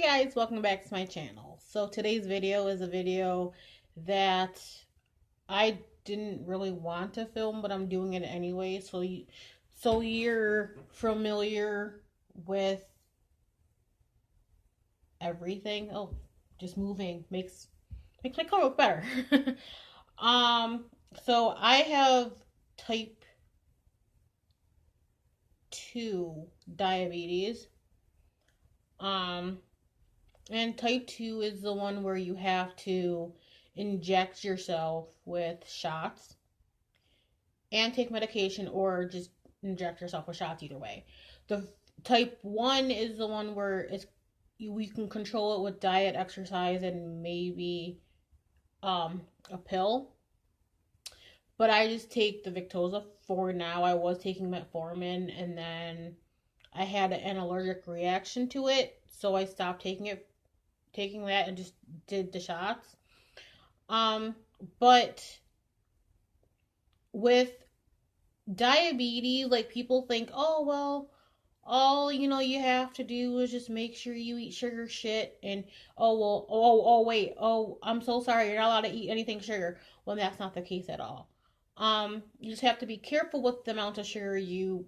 Hey guys, welcome back to my channel. So today's video is a video that I didn't really want to film, but I'm doing it anyway. So you're familiar with everything. Oh, just moving makes my car look better. um, so I have type 2 diabetes. Um, And type 2 is the one where you have to inject yourself with shots and take medication or just inject yourself with shots either way. The type 1 is the one where we can control it with diet, exercise, and maybe a pill. But I just take the Victoza for now. I was taking metformin and then I had an allergic reaction to it, so I stopped taking that and just did the shots. Um, but with diabetes, like people think, oh well, all you have to do is just make sure you eat sugar shit and oh well wait, oh I'm so sorry, you're not allowed to eat anything sugar. Well, that's not the case at all. You just have to be careful with the amount of sugar you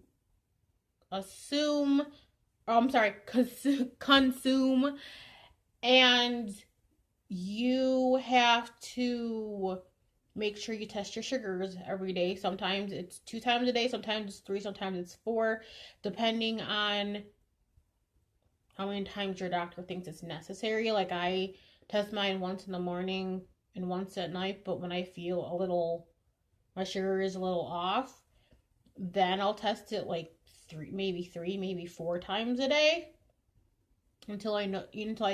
assume, I'm sorry, consume, and you have to make sure you test your sugars every day. Sometimes it's 2 times a day, sometimes it's 3, sometimes it's 4, depending on how many times your doctor thinks it's necessary. Like I test mine once in the morning and once at night, but when I feel my sugar is a little off, then I'll test it like 3, maybe 4 times a day until I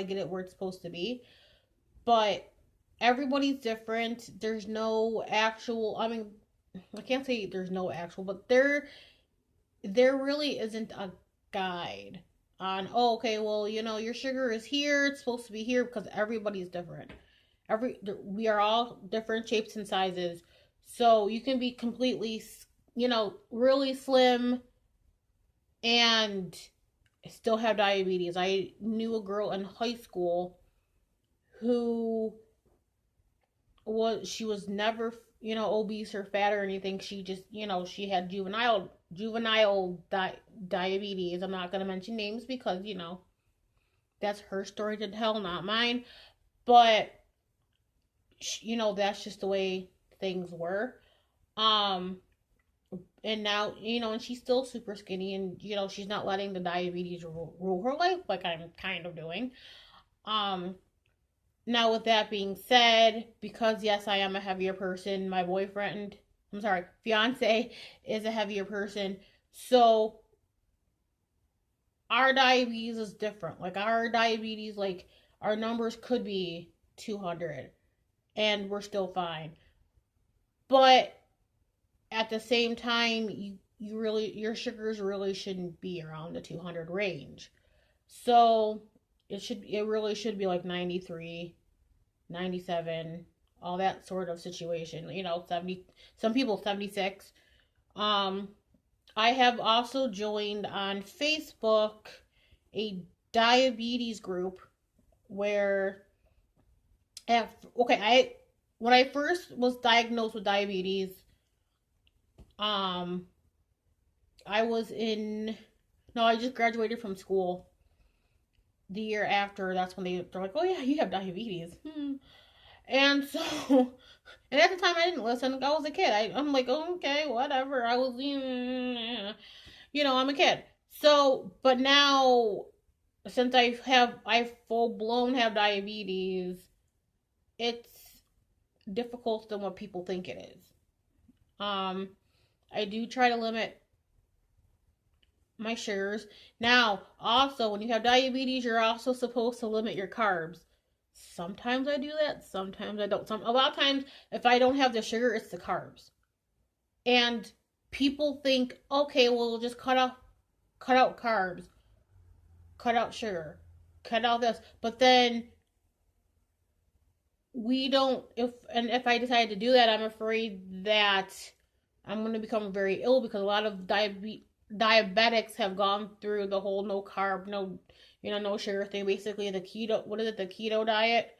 get it where it's supposed to be. But everybody's different. There's no actual, I mean, I can't say there's no actual, but there really isn't a guide on, oh, okay, well, your sugar is here, it's supposed to be here, because everybody's different. We are all different shapes and sizes. So you can be completely, really slim and still have diabetes. I knew a girl in high school who she was never obese or fat or anything. She just she had diabetes. I'm not going to mention names because that's her story to tell, not mine. But that's just the way things were. And now and she's still super skinny, and she's not letting the diabetes rule her life like I'm kind of doing. Now, with that being said, because yes, I am a heavier person, my fiance is a heavier person. So, our diabetes is different. Like, our numbers could be 200 and we're still fine. But at the same time, your sugars really shouldn't be around the 200 range. So, it really should be like 93, 97, all that sort of situation. 70, some people 76. I have also joined on Facebook a diabetes group where when I first was diagnosed with diabetes, I was I just graduated from school the year after. That's when they're like, oh yeah, you have diabetes. And so, and at the time I didn't listen. I was a kid. I'm like, oh, okay, whatever. I was, I'm a kid. So, but now, since I full blown have diabetes, it's difficult than what people think it is. I do try to limit my sugars. Now, also, when you have diabetes, you're also supposed to limit your carbs. Sometimes I do that, sometimes I don't. A lot of times, if I don't have the sugar, it's the carbs. And people think, okay, well, just cut out carbs, cut out sugar, cut out this. But then we don't. If I decide to do that, I'm afraid that I'm going to become very ill, because a lot of diabetics have gone through the whole no carb, no sugar thing. Basically, the keto, what is it, the keto diet,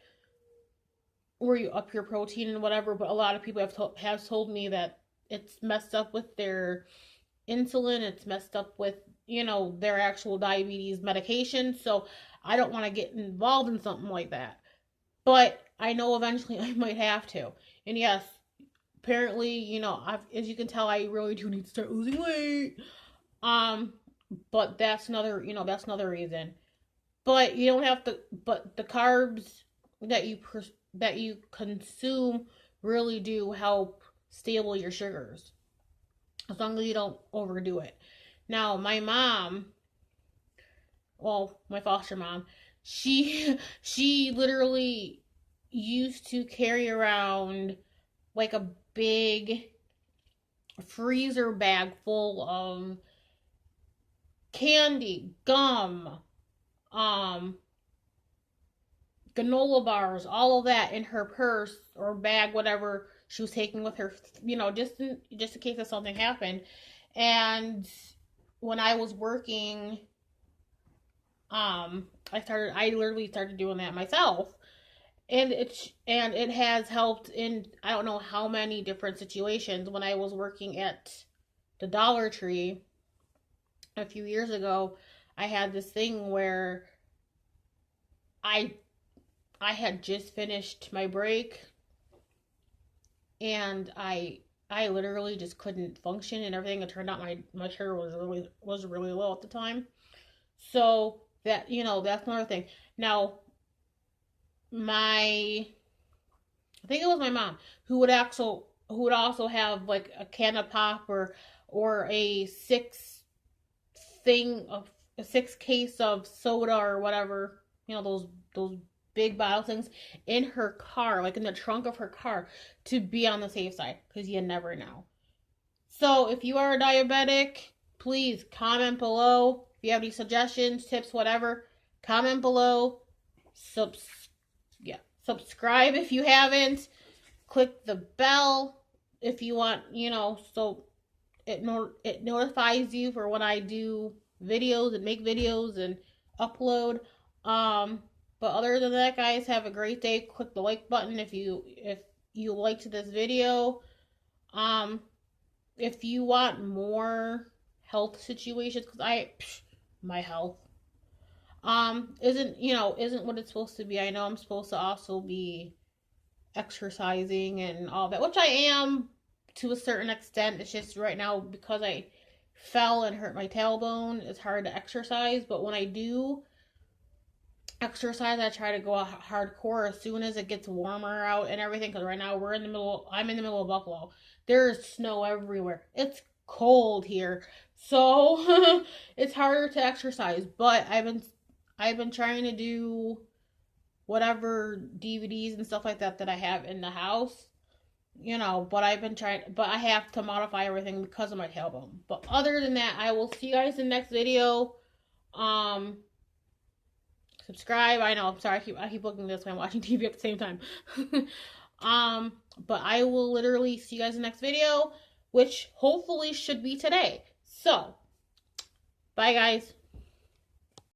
where you up your protein and whatever. But a lot of people have told me that it's messed up with their insulin. It's messed up with, their actual diabetes medication. So I don't want to get involved in something like that. But I know eventually I might have to. And yes, apparently, as you can tell, I really do need to start losing weight. But that's another reason. But you don't have to. But the carbs that you consume really do help stable your sugars, as long as you don't overdo it. Now, my mom, well, my foster mom, she literally used to carry around like a big freezer bag full of candy, gum, granola bars, all of that in her purse or bag, whatever she was taking with her, just in case if something happened. And when I was working, I literally started doing that myself. And it has helped in, I don't know how many different situations. When I was working at the Dollar Tree a few years ago, I had this thing where I had just finished my break, and I literally just couldn't function and everything. It turned out my sugar was really low at the time. So that, that's another thing. Now, I think it was my mom who would also have like a can of pop or a six case of soda or whatever, those big bottle things in her car, like in the trunk of her car, to be on the safe side, because you never know. So if you are a diabetic, please comment below. If you have any suggestions, tips, whatever, comment below. Subscribe if you haven't. Click the bell if you want, so it notifies you for when I do videos and make videos and upload. But other than that, guys, have a great day. Click the like button if you liked this video. If you want more health situations, because my health isn't what it's supposed to be. I know I'm supposed to also be exercising and all that, which I am to a certain extent. It's just right now, because I fell and hurt my tailbone, it's hard to exercise. But when I do exercise, I try to go hardcore as soon as it gets warmer out and everything, because right now I'm in the middle of Buffalo. There's snow everywhere. It's cold here, so it's harder to exercise. But I've been trying to do whatever DVDs and stuff like that I have in the house, but I have to modify everything because of my tailbone. But other than that, I will see you guys in the next video. Subscribe. I know, I'm sorry, I keep looking this way. I'm watching TV at the same time. But I will literally see you guys in the next video, which hopefully should be today. So, bye guys.